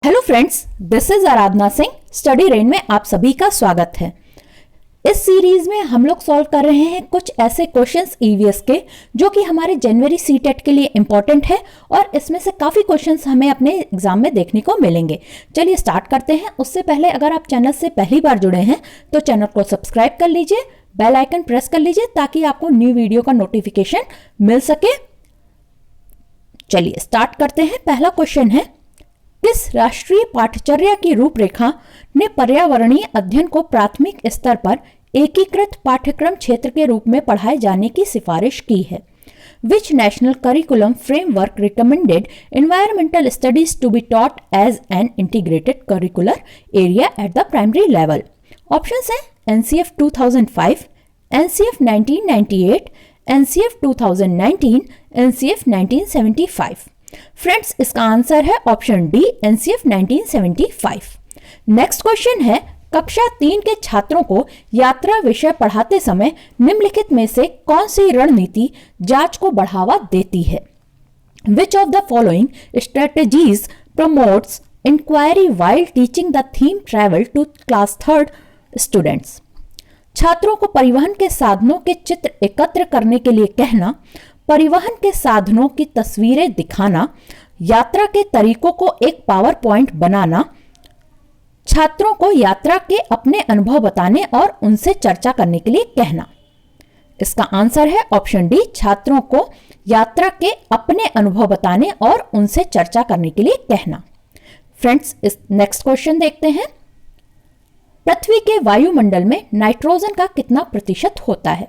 Hello friends, this is Aradhana Singh. Study rain में आप सभी का स्वागत है। इस सीरीज में हम लोग सॉल्व कर रहे हैं कुछ ऐसे क्वेश्चंस ईवीएस के जो कि हमारे जनवरी सीटेट के लिए इंपॉर्टेंट है और इसमें से काफ़ी क्वेश्चंस हमें अपने एग्जाम में देखने को मिलेंगे। चलिए स्टार्ट करते हैं। उससे पहले अगर आप चैनल से पहली बार जुड़े हैं तो चैनल को सब्सक्राइब कर लीजिए, बेल आइकन प्रेस कर लीजिए ताकि आपको न्यू वीडियो का नोटिफिकेशन मिल सके। चलिए स्टार्ट करते हैं। पहला क्वेश्चन है, किस राष्ट्रीय पाठ्यचर्या की रूपरेखा ने पर्यावरणीय अध्ययन को प्राथमिक स्तर पर एकीकृत पाठ्यक्रम क्षेत्र के रूप में पढ़ाए जाने की सिफारिश की है? Which national curriculum framework recommended environmental studies to be taught as an integrated curricular area at the primary level? Options हैं NCF 2005, NCF 1998, NCF 2019, NCF 1975। Friends, इसका आंसर है option D, NCF 1975। Next question है, कक्षा 3 के छात्रों को यात्रा विषय पढ़ाते समय निम्नलिखित में से कौन सी रणनीति जांच को बढ़ावा देती है? Which of the following strategies promotes inquiry while teaching the theme travel to class 3rd students? छात्रों को परिवहन के साधनों के चित्र एकत्र करने के लिए कहना, परिवहन के साधनों की तस्वीरें दिखाना, यात्रा के तरीकों को एक पावर पॉइंट बनाना, छात्रों को यात्रा के अपने अनुभव बताने और उनसे चर्चा करने के लिए कहना। इसका आंसर है ऑप्शन डी, छात्रों को यात्रा के अपने अनुभव बताने और उनसे चर्चा करने के लिए कहना। फ्रेंड्स, इस नेक्स्ट क्वेश्चन देखते हैं। पृथ्वी के वायुमंडल में नाइट्रोजन का कितना प्रतिशत होता है?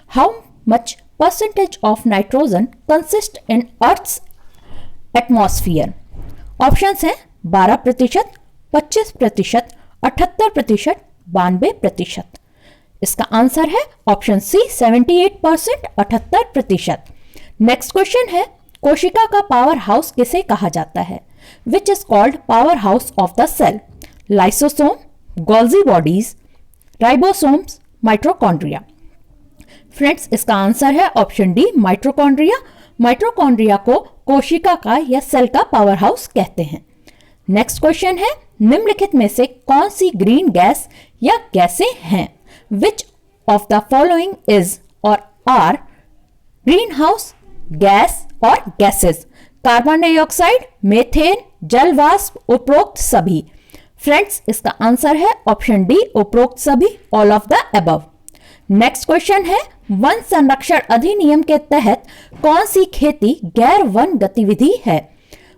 How much percentage of nitrogen consist in Earth's atmosphere? Options हैं 12%, 25%, 78%, 92%। इसका आंसर है ऑप्शन सी, 78%, 78%। नेक्स्ट क्वेश्चन है, कोशिका का पावर हाउस किसे कहा जाता है? Which is called power house of the cell? Lysosome, Golgi bodies, ribosomes, mitochondria. Friends, इसका आंसर है ऑप्शन डी, माइटोकॉन्ड्रिया। माइटोकॉन्ड्रिया को कोशिका का या सेल का पावर हाउस कहते हैं। नेक्स्ट क्वेश्चन है, निम्नलिखित में से कौन सी ग्रीन गैस या गैसें हैं? Which of the following is और आर ग्रीन हाउस गैस और गैसेस? कार्बन डाइऑक्साइड, मेथेन, जल वाष्प, उपरोक्त सभी। फ्रेंड्स, इसका आंसर है ऑप्शन डी, उपरोक्त सभी, all of the above. Next question है, वन संरक्षण अधिनियम के तहत कौन सी खेती गैर वन गतिविधि है?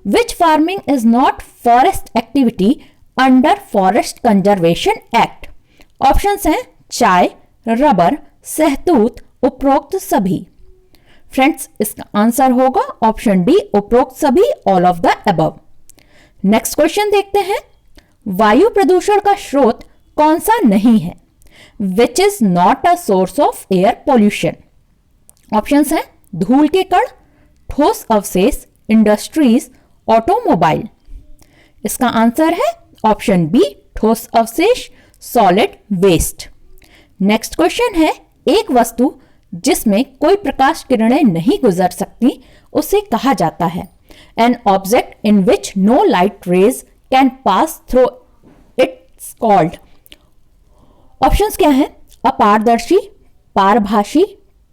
Which farming is not forest activity under forest conservation act? Options हैं चाय, रबर, सहतूत, उपरोक्त सभी। फ्रेंड्स, इसका आंसर होगा ऑप्शन डी, उपरोक्त सभी, all of the above. Next question देखते हैं, वायु प्रदूषण का स्रोत कौन सा नहीं है? Which is not a source of air pollution? Options हैं धूल के कण, ठोस अवशेष, इंडस्ट्रीज, ऑटोमोबाइल। इसका आंसर है ऑप्शन बी, ठोस अवशेष, सॉलिड वेस्ट। नेक्स्ट क्वेश्चन है, एक वस्तु जिसमें कोई प्रकाश किरणें नहीं गुजर सकती उसे कहा जाता है? An object in which no light rays can pass through it's called? Options क्या हैं? अपारदर्शी, पारभासी,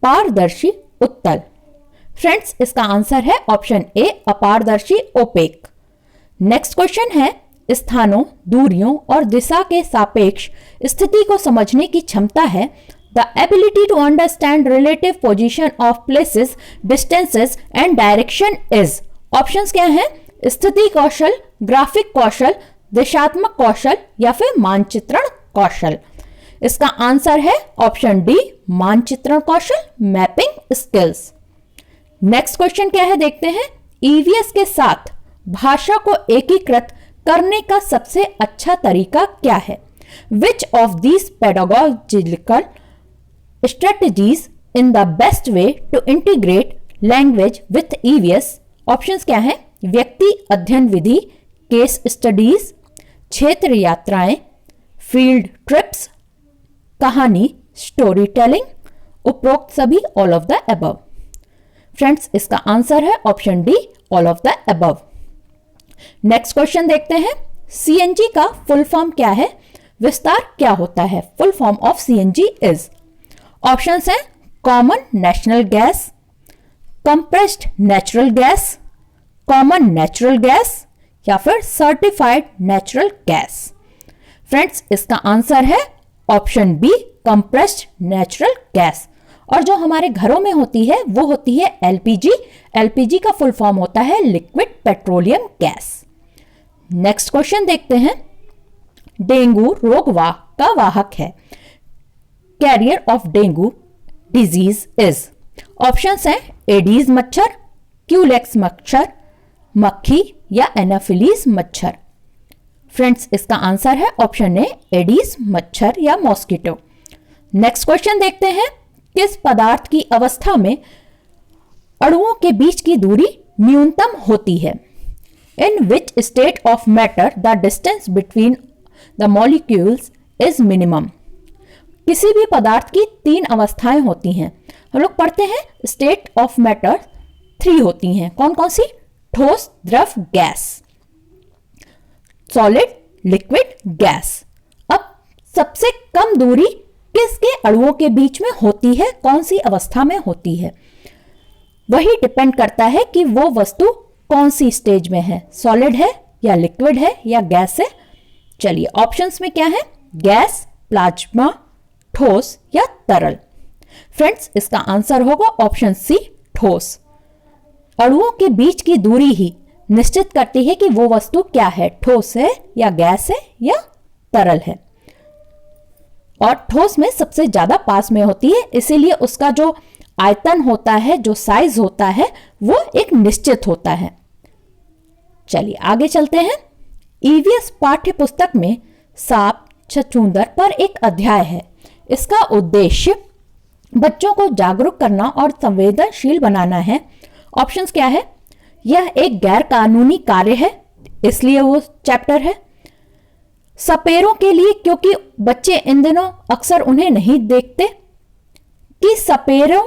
पारदर्शी, उत्तल। फ्रेंड्स, इसका आंसर है ऑप्शन ए, अपारदर्शी, ओपेक। नेक्स्ट क्वेश्चन है, स्थानों, दूरियों और दिशा के सापेक्ष स्थिति को समझने की क्षमता है। The ability to understand relative position of places, distances and direction is. Options क्या हैं? स्थिति कौशल, ग्राफिक कौशल, दिशात्मक कौशल या फिर मानचित्रण कौशल। इसका आंसर है ऑप्शन डी, मानचित्रण कौशल, मैपिंग स्किल्स। नेक्स्ट क्वेश्चन क्या है देखते हैं, ईवीएस के साथ भाषा को एकीकृत करने का सबसे अच्छा तरीका क्या है? Which of these pedagogical strategies in the best way to integrate language with EVS? Options क्या हैं? व्यक्ति अध्ययन विधि, केस स्टडीज, क्षेत्र यात्राएं, फील्ड ट्रिप्स, कहानी, स्टोरी टेलिंग, उपरोक्त सभी, all of the above. Friends, इसका आंसर है option D, all of the above. Next question देखते हैं, सीएनजी का फुल फॉर्म क्या है, विस्तार क्या होता है? Full form of CNG is, options हैं common national gas, compressed natural gas, common natural gas या फिर सर्टिफाइड नेचुरल गैस। फ्रेंड्स, इसका आंसर है option B, compressed natural gas. और जो हमारे घरों में होती है वो होती है एलपीजी। एलपीजी का फुल फॉर्म होता है liquid petroleum gas. Next question देखते हैं। डेंगू रोग का वाहक है। Carrier of dengue disease is, options हैं एडीज मच्छर, क्यूलेक्स मच्छर, मक्खी या एनाफिलीज मच्छर। फ्रेंड्स, इसका आंसर है ऑप्शन ए, एडीज मच्छर या मॉस्किटो। नेक्स्ट क्वेश्चन देखते हैं। किस पदार्थ की अवस्था में अणुओं के बीच की दूरी न्यूनतम होती है? In which state of matter the distance between the molecules is minimum. किसी भी पदार्थ की 3 अवस्थाएं होती हैं। हम लोग पढ़ते हैं स्टेट ऑफ मैटर 3 होती हैं। कौन कौन सी? ठोस, द्रव, गैस, सॉलिड, लिक्विड, गैस। अब सबसे कम दूरी किसके अणुओं के बीच में होती है, कौन सी अवस्था में होती है? वही डिपेंड करता है कि वो वस्तु कौन सी स्टेज में है, सॉलिड है या लिक्विड है या गैस है। चलिए, ऑप्शंस में क्या है? गैस, प्लाज्मा, ठोस या तरल। फ्रेंड्स, इसका आंसर होगा ऑप्शन सी, ठोस। अणुओं के बीच की दूरी ही निश्चित करती है कि वो वस्तु क्या है, ठोस है या गैस है या तरल है। और ठोस में सबसे ज्यादा पास में होती है, इसीलिए उसका जो आयतन होता है, जो साइज होता है, वो एक निश्चित होता है। चलिए आगे चलते हैं। ईवीएस पाठ्य पुस्तक में सांप, छछूंदर पर एक अध्याय है। इसका उद्देश्य बच्चों को जागरूक करना और संवेदनशील बनाना है। ऑप्शंस क्या है? यह एक गैर कानूनी कार्य है, इसलिए वो चैप्टर है। सपेरों के लिए, क्योंकि बच्चे इन दिनों अक्सर उन्हें नहीं देखते, कि सपेरों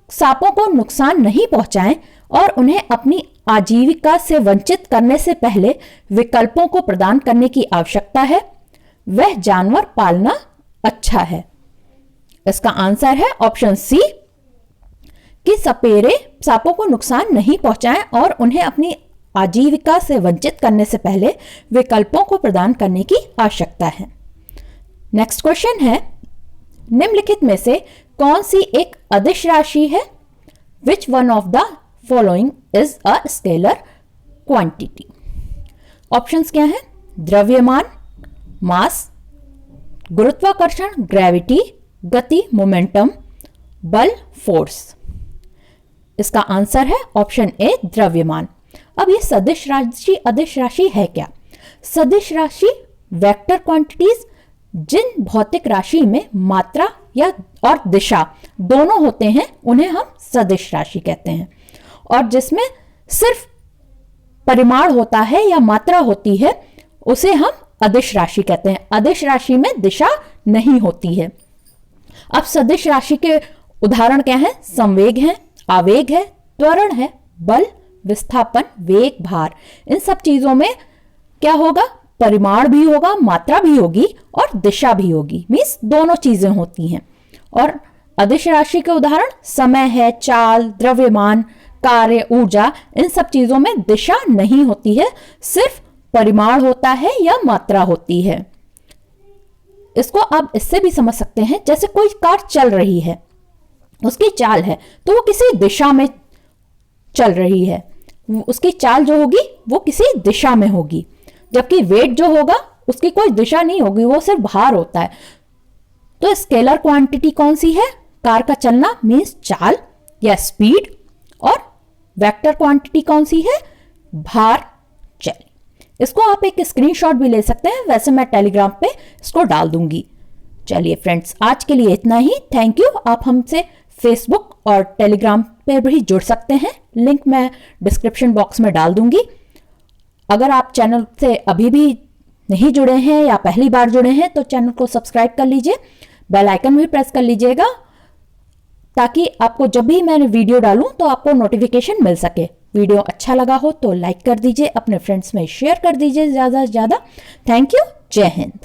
सांपों को नुकसान नहीं पहुंचाएं और उन्हें अपनी आजीविका से वंचित करने से पहले विकल्पों को प्रदान करने की आवश्यकता है। वह जानवर पालना अच्छा है। इसका आंसर है ऑप्शन सी, कि सपेरे सांपों को नुकसान नहीं पहुंचाएं और उन्हें अपनी आजीविका से वंचित करने से पहले विकल्पों को प्रदान करने की आवश्यकता है। नेक्स्ट क्वेश्चन है, निम्नलिखित में से कौन सी एक अदिश राशि है? Which one of the following is a scalar quantity. Options क्या है? द्रव्यमान, मास, गुरुत्वाकर्षण, ग्रेविटी, गति, मोमेंटम, बल, फोर्स। इसका आंसर है ऑप्शन ए, द्रव्यमान। अब ये सदिश राशि, अदिश राशि है क्या? सदिश राशि वेक्टर क्वांटिटीज, जिन भौतिक राशि में मात्रा या और दिशा दोनों होते हैं, उन्हें हम सदिश राशि कहते हैं। और जिसमें सिर्फ परिमाण होता है या मात्रा होती है, उसे हम अदिश राशि कहते हैं। अदिश राशि में दिशा नहीं होती है। अब सदिश राशि के उदाहरण क्या है? संवेग है, आवेग है, त्वरण है, बल, विस्थापन, वेग, भार। इन सब चीजों में क्या होगा? परिमाण भी होगा, मात्रा भी होगी और दिशा भी होगी। मींस दोनों चीजें होती हैं। और अदिश राशि के उदाहरण समय है, चाल, द्रव्यमान, कार्य, ऊर्जा। इन सब चीजों में दिशा नहीं होती है, सिर्फ परिमाण होता है या मात्रा होती है। इसको आप इससे भी समझ सकते हैं, जैसे कोई कार चल रही है, उसकी चाल है तो वो किसी दिशा में चल रही है, उसकी चाल जो होगी वो किसी दिशा में होगी। जबकि वेट जो होगा उसकी कोई दिशा नहीं होगी, वो सिर्फ भार होता है। तो स्केलर क्वांटिटी कौन सी है? कार का चलना मीन्स चाल या स्पीड। और वेक्टर क्वांटिटी कौन सी है? भार, चल। इसको आप एक स्क्रीनशॉट भी ले सकते हैं, वैसे मैं टेलीग्राम पे इसको डाल दूंगी। चलिए फ्रेंड्स, आज के लिए इतना ही। Thank you. आप हमसे फेसबुक और टेलीग्राम पे भी जुड़ सकते हैं, लिंक मैं डिस्क्रिप्शन बॉक्स में डाल दूंगी। अगर आप चैनल से अभी भी नहीं जुड़े हैं या पहली बार जुड़े हैं तो चैनल को सब्सक्राइब कर लीजिए, बेल आइकन भी प्रेस कर लीजिएगा, ताकि आपको जब भी मैं वीडियो डालूं तो आपको नोटिफिकेशन मिल सके। वीडियो अच्छा लगा हो तो लाइक कर दीजिए, अपने फ्रेंड्स में शेयर कर दीजिए ज़्यादा से ज़्यादा। Thank you. जय हिंद।